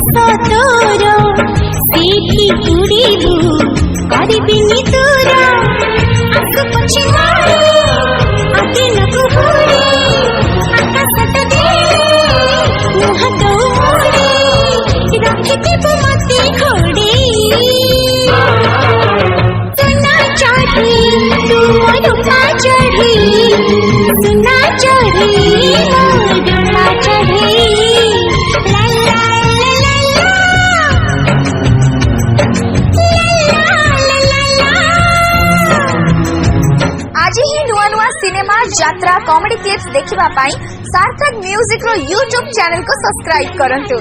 तोर सीठी उड़ीबू करबिनी तोर आंख पछे मारे आगे नगु होड़े आकाशट दे मुह तो मोड़े रखी देबू मते घोड़े सुना चढ़ी तुम रूपा चढ़ी सुना चढ़ी मोर रूपा चढ़ी ला ला ला आज ही नुआ नुआ सिनेमा यात्रा कॉमेडी क्लिप्स देखिबा पाई सार्थक म्यूजिक रो यूट्यूब चैनल को सब्सक्राइब करंतु।